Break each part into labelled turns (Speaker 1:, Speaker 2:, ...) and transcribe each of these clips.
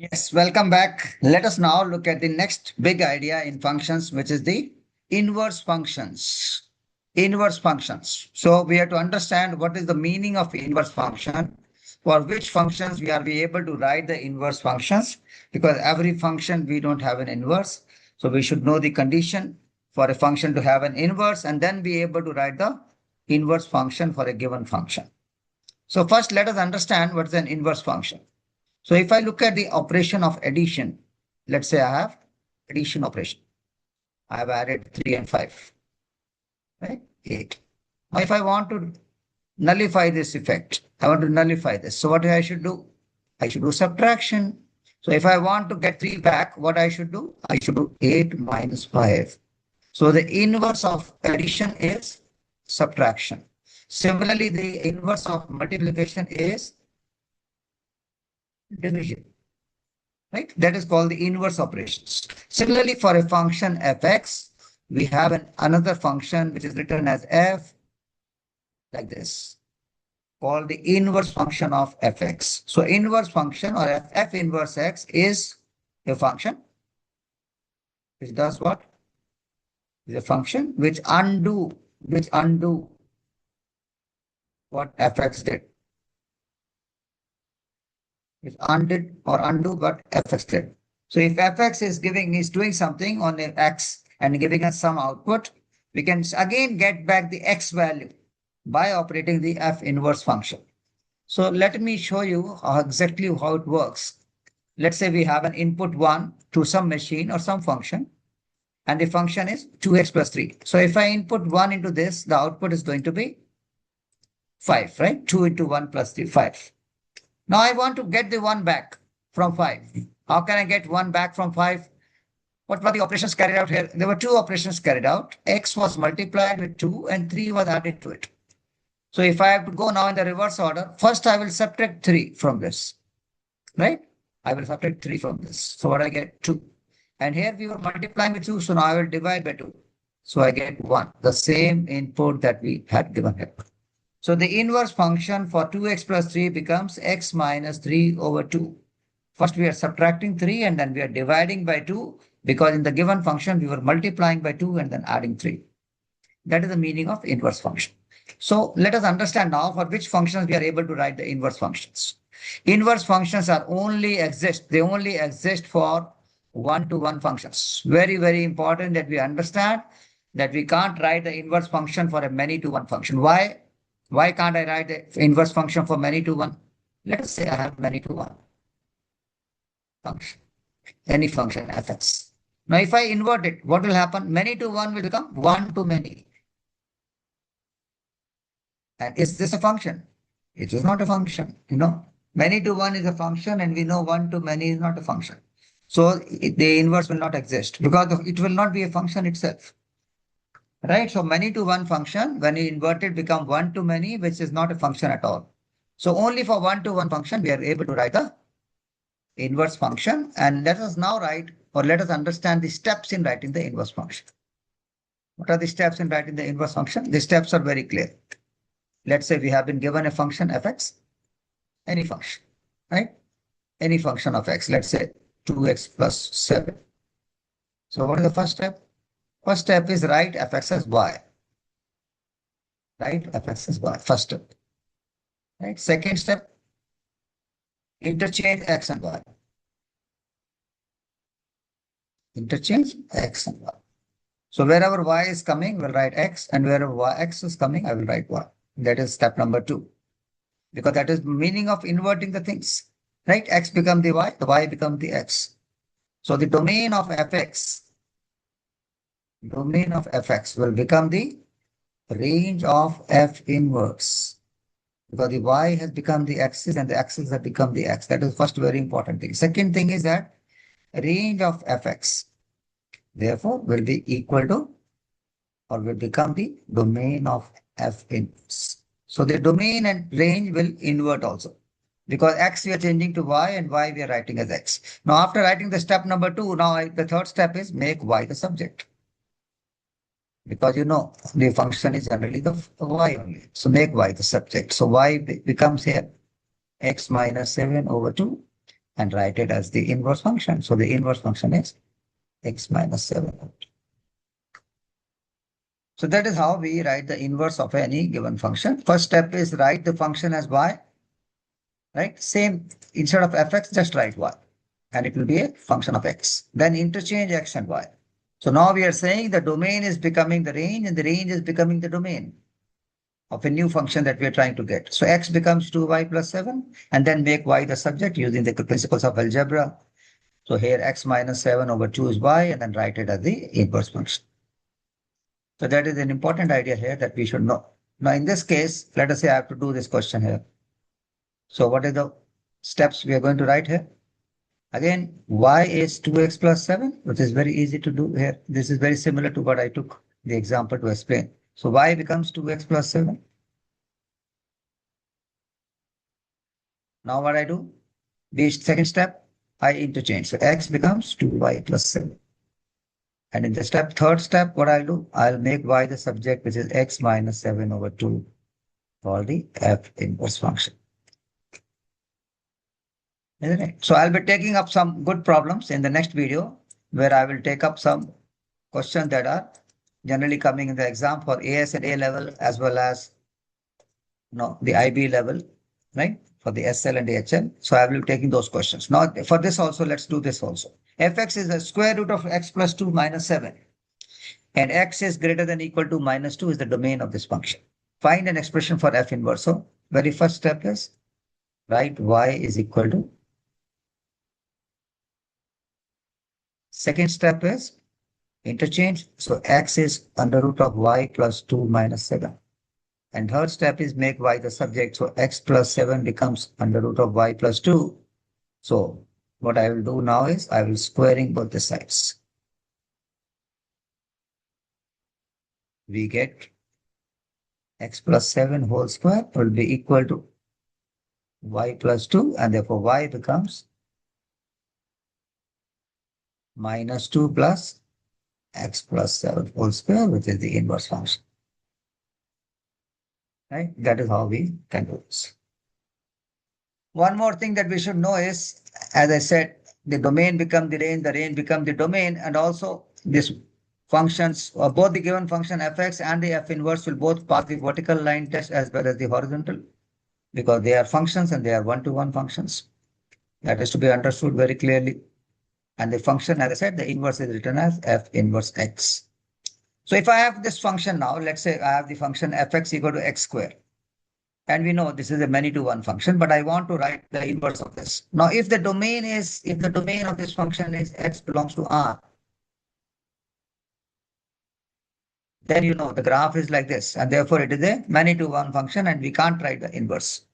Speaker 1: Yes, welcome back. Let us now look at the next big idea in functions, which is the inverse functions. Inverse functions. So we have to understand what is the meaning of inverse function, for which functions we are be able to write the inverse functions, because every function we don't have an inverse. So we should know the condition for a function to have an inverse and then be able to write the inverse function for a given function. So first, let us understand what is an inverse function. So if I look at the operation of addition, let's say I have addition operation. I have added 3 and 5, right? 8. Now if I want to nullify this effect, I want to nullify this. So what I should do? I should do subtraction. So if I want to get 3 back, what I should do? I should do 8 minus 5. So the inverse of addition is subtraction. Similarly, the inverse of multiplication is division. Right? That is called the inverse operations. Similarly, for a function fx, we have another function which is written as f, like this, called the inverse function of fx. So inverse function or f inverse x is a function which does what? Is a function which undo what fx did. It undid or undo what fx did. So if fx is doing something on the x and giving us some output, we can again get back the x value by operating the f inverse function. So let me show you exactly how it works. Let's say we have an input 1 to some machine or some function, and the function is 2x plus 3. So if I input 1 into this, the output is going to be 5, right? 2 into 1 plus 3, 5. Now I want to get the 1 back from 5. How can I get 1 back from 5? What were the operations carried out here? There were 2 operations carried out. X was multiplied with 2 and 3 was added to it. So if I have to go now in the reverse order, first I will subtract 3 from this, right? I will subtract 3 from this. So what I get? 2. And here we were multiplying with 2, so now I will divide by 2. So I get 1, the same input that we had given here. So the inverse function for 2x plus 3 becomes x minus 3 over 2. First we are subtracting 3 and then we are dividing by 2, because in the given function we were multiplying by 2 and then adding 3. That is the meaning of inverse function. So let us understand now for which functions we are able to write the inverse functions. Inverse functions only exist for one-to-one functions. Very, very important that we understand that we can't write the inverse function for a many-to-one function. Why? Why can't I write the inverse function for many-to-one? Let us say I have many-to-one function, any function fx. Now if I invert it, what will happen? Many-to-one will become one-to-many. And is this a function? It is not a function, Many-to-one is a function and we know one-to-many is not a function. So the inverse will not exist because it will not be a function itself. Right? So many-to-one function, when you invert it, become one-to-many, which is not a function at all. So only for one-to-one function, we are able to write the inverse function. And let us now write, or let us understand the steps in writing the inverse function. What are the steps in writing the inverse function? The steps are very clear. Let's say we have been given a function fx, any function, right? Any function of x, let's say 2x plus 7. So what is the first step? First step is write fx as y. Write fx as y, first step. Right? Second step, interchange x and y. Interchange x and y. So wherever y is coming, we'll write x, and wherever x is coming, I will write y. That is step number 2. Because that is the meaning of inverting the things. Right? X become the y become the x. So the domain of fx will become the range of f inverse. Because the y has become the axis and the axis have become the x. That is first very important thing. Second thing is that range of fx, therefore, will be equal to or will become the domain of f inverse. So the domain and range will invert also. Because x we are changing to y and y we are writing as x. Now after writing the step number 2, now the third step is make y the subject. Because the function is generally the y only. So make y the subject. So y becomes here x minus 7 over 2. and write it as the inverse function. So the inverse function is x minus 7 over 2. So that is how we write the inverse of any given function. First step is write the function as y, right? Same, instead of fx, just write y, and it will be a function of x. Then interchange x and y. So now we are saying the domain is becoming the range and the range is becoming the domain of a new function that we are trying to get. So x becomes 2y plus 7, and then make y the subject using the principles of algebra. So here x minus 7 over 2 is y, and then write it as the inverse function. So that is an important idea here that we should know. Now in this case, let us say I have to do this question here. So what are the steps we are going to write here? Again, y is 2x plus 7, which is very easy to do here. This is very similar to what I took the example to explain. So y becomes 2x plus 7. Now what I do? The second step, I interchange. So x becomes 2y plus 7. And in the third step, what I'll do? I'll make y the subject, which is x minus 7 over 2, called the f inverse function. Isn't it? So I'll be taking up some good problems in the next video, where I will take up some questions that are generally coming in the exam for AS and A level, as well as the IB level, right? For the SL and HL. So I will be taking those questions. Now for this also, let's do this also. Fx is the square root of x plus 2 minus 7. And x is greater than or equal to minus 2 is the domain of this function. Find an expression for f inverse. So very first step is write y is equal to. Second step is interchange. So x is under root of y plus 2 minus 7. And third step is make y the subject. So x plus 7 becomes under root of y plus 2. So what I will do now is I will squaring both the sides. We get x plus 7 whole square will be equal to y plus 2, and therefore y becomes minus 2 plus x plus 7 whole square, which is the inverse function. Right? That is how we can do this. One more thing that we should know is, as I said, the domain become the range become the domain, and also this functions, or both the given function fx and the f inverse will both pass the vertical line test as well as the horizontal, because they are functions and they are one-to-one functions. That is to be understood very clearly. And the function, as I said, the inverse is written as f inverse x. So if I have this function now, let's say I have the function fx equal to x squared. And we know this is a many-to-one function, but I want to write the inverse of this. Now, if the domain of this function is x belongs to R, then the graph is like this, and therefore it is a many-to-one function, and we can't write the inverse.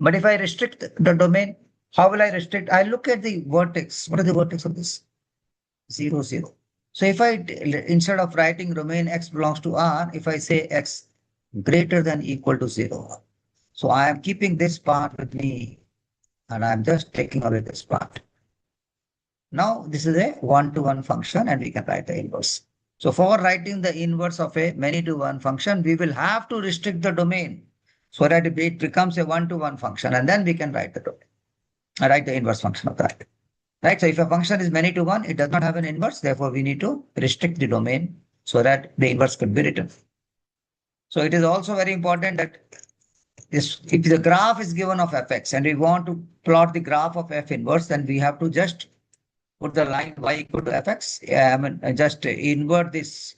Speaker 1: But if I restrict the domain, how will I restrict? I look at the vertex. What are the vertex of this? 0, 0. So if instead of writing domain x belongs to R, if I say x greater than or equal to 0. So I am keeping this part with me, and I'm just taking away this part. Now this is a one-to-one function, and we can write the inverse. So for writing the inverse of a many-to-one function, we will have to restrict the domain so that it becomes a one-to-one function, and then we can write the domain. I write the inverse function of that. Right? So if a function is many-to-one, it does not have an inverse. Therefore, we need to restrict the domain so that the inverse could be written. So it is also very important that if the graph is given of fx and we want to plot the graph of f inverse, then we have to just put the line y equal to fx. Just invert this,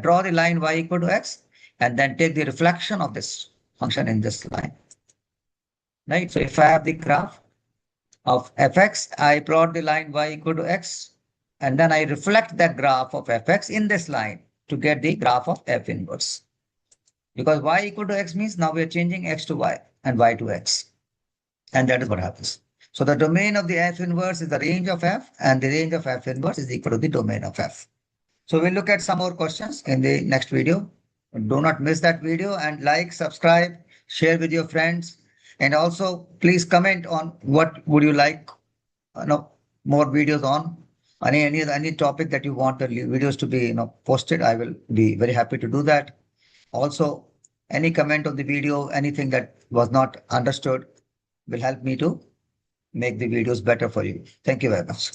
Speaker 1: draw the line y equal to x, and then take the reflection of this function in this line. Right? So if I have the graph of fx, I plot the line y equal to x, and then I reflect that graph of fx in this line to get the graph of f inverse. Because y equal to x means now we are changing x to y and y to x. And that is what happens. So the domain of the f inverse is the range of f, and the range of f inverse is equal to the domain of f. So we'll look at some more questions in the next video. Do not miss that video, and like, subscribe, share with your friends. And also please comment on what would you like more videos on. Any topic that you want the videos to be posted. I will be very happy to do that. Also, any comment on the video, anything that was not understood will help me to make the videos better for you. Thank you very much.